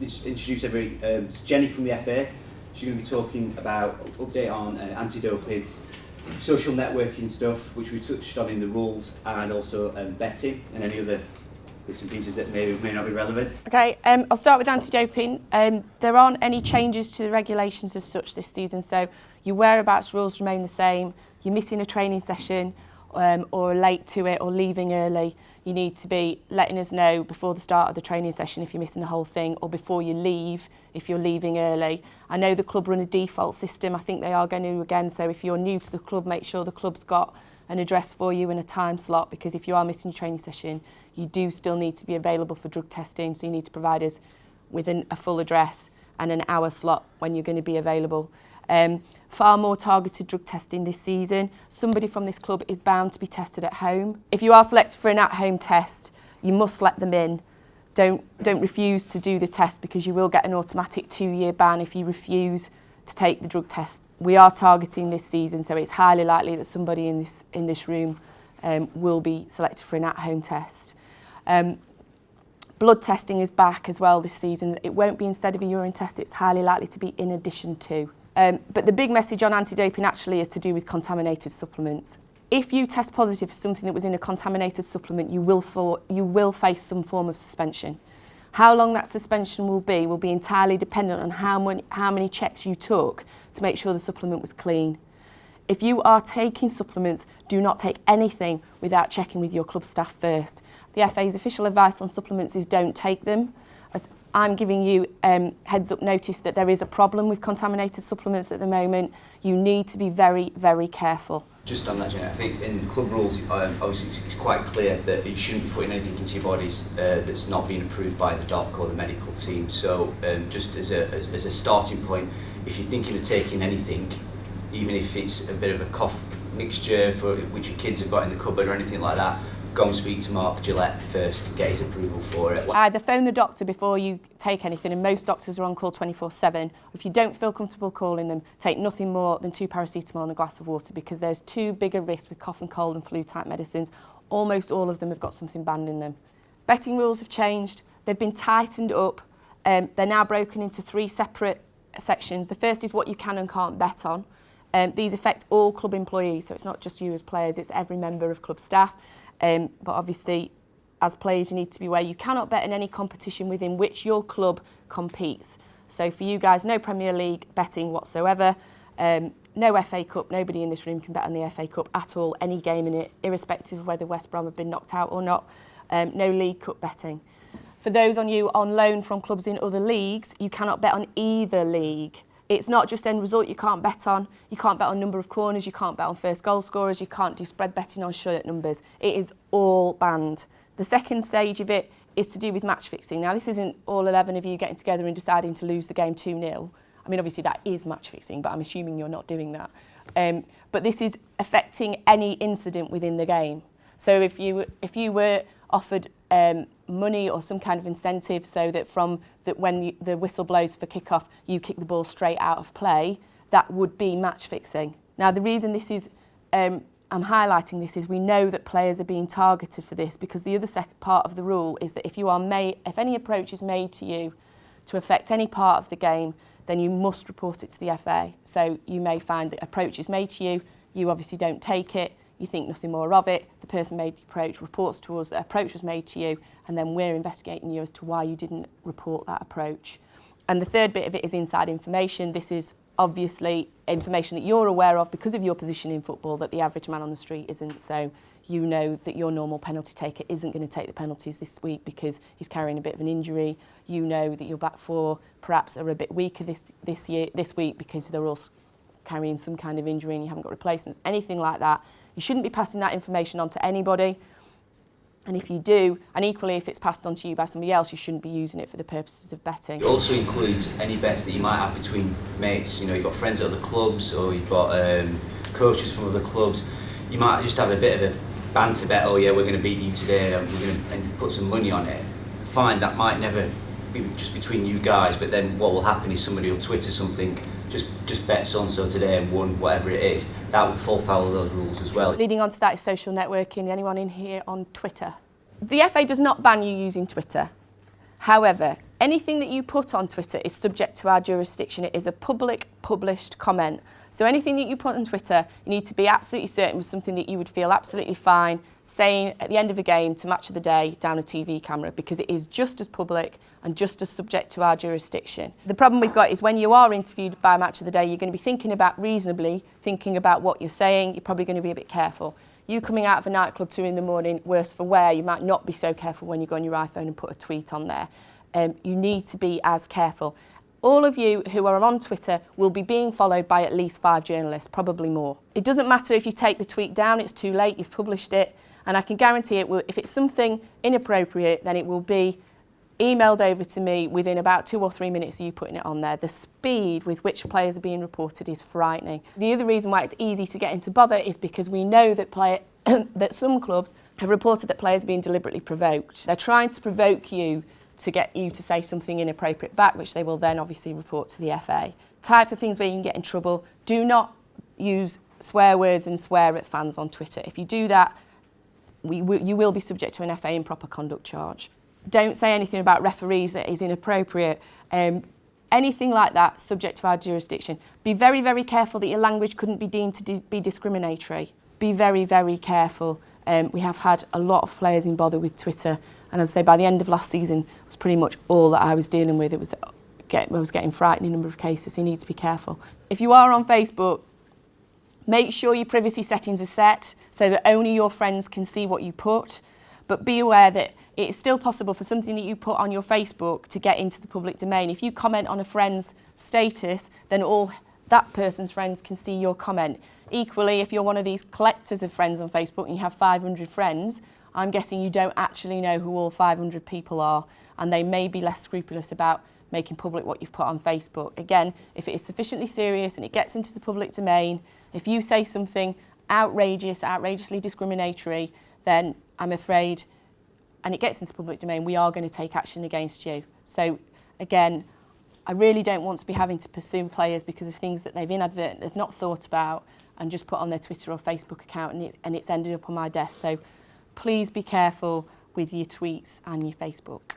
introduce everybody. It's Jenny from the FA. She's going to be talking about update on anti-doping, social networking stuff, which we touched on in the rules, and also betting and any other bits and pieces that may not be relevant. Okay, I'll start with anti-doping. There aren't any changes to the regulations as such this season, so your whereabouts rules remain the same. You're missing a training session or late to it or leaving early, you need to be letting us know before the start of the training session if you're missing the whole thing, or before you leave if you're leaving early. I know the club run a default system, I think they are going to again, so if you're new to the club, make sure the club's got an address for you and a time slot, because if you are missing your training session, you do still need to be available for drug testing, so you need to provide us with a full address and an hour slot when you're going to be available. Far more targeted drug testing this season. Somebody from this club is bound to be tested at home. If you are selected for an at-home test, you must let them in. Don't refuse to do the test, because you will get an automatic 2-year ban if you refuse to take the drug test. We are targeting this season, so it's highly likely that somebody in this room will be selected for an at-home test. Blood testing is back as well this season. It won't be instead of a urine test, it's highly likely to be in addition to. But the big message on anti-doping actually is to do with contaminated supplements. If you test positive for something that was in a contaminated supplement, you will face some form of suspension. How long that suspension will be entirely dependent on how many checks you took to make sure the supplement was clean. If you are taking supplements, do not take anything without checking with your club staff first. The FA's official advice on supplements is don't take them. I'm giving you heads up notice that there is a problem with contaminated supplements at the moment. You need to be very, very careful. Just on that, Jenny, I think in the club rules, obviously it's quite clear that you shouldn't be putting anything into your bodies that's not been approved by the doc or the medical team. So just as a starting point, if you're thinking of taking anything, even if it's a bit of a cough mixture which your kids have got in the cupboard or anything like that, go and speak to Mark Gillette first and get his approval for it. Either phone the doctor before you take anything, and most doctors are on call 24/7. If you don't feel comfortable calling them, take nothing more than 2 paracetamol and a glass of water, because there's 2 bigger risks with cough and cold and flu type medicines. Almost all of them have got something banned in them. Betting rules have changed. They've been tightened up. They're now broken into 3 separate sections. The first is what you can and can't bet on. These affect all club employees, so it's not just you as players, it's every member of club staff. But obviously, as players, you need to be aware you cannot bet in any competition within which your club competes. So for you guys, no Premier League betting whatsoever, no FA Cup, nobody in this room can bet on the FA Cup at all, any game in it, irrespective of whether West Brom have been knocked out or not, no League Cup betting. For those on you on loan from clubs in other leagues, you cannot bet on either league. It's not just end result you can't bet on. You can't bet on number of corners, you can't bet on first goal scorers, you can't do spread betting on shirt numbers. It is all banned. The second stage of it is to do with match fixing. Now, this isn't all 11 of you getting together and deciding to lose the game 2-0. I mean, obviously that is match fixing, but I'm assuming you're not doing that. But this is affecting any incident within the game. So if you were offered money or some kind of incentive, so that when the whistle blows for kick-off, you kick the ball straight out of play, that would be match fixing. Now, the reason this is, I'm highlighting this, is we know that players are being targeted for this, because the other part of the rule is that if any approach is made to you to affect any part of the game, then you must report it to the FA. So you may find that approach is made to you, you obviously don't take it, you think nothing more of it, the person made the approach reports to us that approach was made to you, and then we're investigating you as to why you didn't report that approach. And the third bit of it is inside information. This is obviously information that you're aware of because of your position in football that the average man on the street isn't. So you know that your normal penalty taker isn't going to take the penalties this week because he's carrying a bit of an injury. You know that your back four perhaps are a bit weaker this week because they're all carrying some kind of injury and you haven't got replacements, anything like that. You shouldn't be passing that information on to anybody. And if you do, and equally if it's passed on to you by somebody else, you shouldn't be using it for the purposes of betting. It also includes any bets that you might have between mates. You know, you've got friends at other clubs, or you've got coaches from other clubs. You might just have a bit of a banter bet, oh yeah, we're going to beat you today, and we're going to put some money on it. Fine, that might never be just between you guys, but then what will happen is somebody will Twitter something, just bet so-and-so today and won, whatever it is. That will fall foul of those rules as well. Leading on to that is social networking. Anyone in here on Twitter? The FA does not ban you using Twitter. However, Anything that you put on Twitter is subject to our jurisdiction. It is a public, published comment. So anything that you put on Twitter, you need to be absolutely certain was something that you would feel absolutely fine saying at the end of a game to Match of the Day down a TV camera, because it is just as public and just as subject to our jurisdiction. The problem we've got is when you are interviewed by Match of the Day, you're going to be thinking about what you're saying. You're probably going to be a bit careful. You coming out of a nightclub 2 in the morning, worse for wear, you might not be so careful when you go on your iPhone and put a tweet on there. You need to be as careful. All of you who are on Twitter will be being followed by at least 5 journalists, probably more. It doesn't matter if you take the tweet down, it's too late, you've published it, and I can guarantee it will, if it's something inappropriate, then it will be emailed over to me within about 2 or 3 minutes of you putting it on there. The speed with which players are being reported is frightening. The other reason why it's easy to get into bother is because we know that that some clubs have reported that players are being deliberately provoked. They're trying to provoke you to get you to say something inappropriate back, which they will then obviously report to the FA. Type of things where you can get in trouble. Do not use swear words and swear at fans on Twitter. If you do that, you will be subject to an FA improper conduct charge. Don't say anything about referees that is inappropriate. Anything like that, subject to our jurisdiction. Be very, very careful that your language couldn't be deemed to be discriminatory. Be very, very careful. We have had a lot of players in bother with Twitter, and as I say, by the end of last season, it was pretty much all that I was dealing with. I was getting frightening number of cases, so you need to be careful. If you are on Facebook, make sure your privacy settings are set so that only your friends can see what you put, but be aware that it is still possible for something that you put on your Facebook to get into the public domain. If you comment on a friend's status, then all that person's friends can see your comment. Equally, if you're one of these collectors of friends on Facebook and you have 500 friends, I'm guessing you don't actually know who all 500 people are, and they may be less scrupulous about making public what you've put on Facebook. Again, if it is sufficiently serious and it gets into the public domain, if you say something outrageously discriminatory, then I'm afraid, and it gets into the public domain, we are going to take action against you. So again, I really don't want to be having to pursue players because of things that they've not thought about and just put on their Twitter or Facebook account, and it's ended up on my desk. So please be careful with your tweets and your Facebook.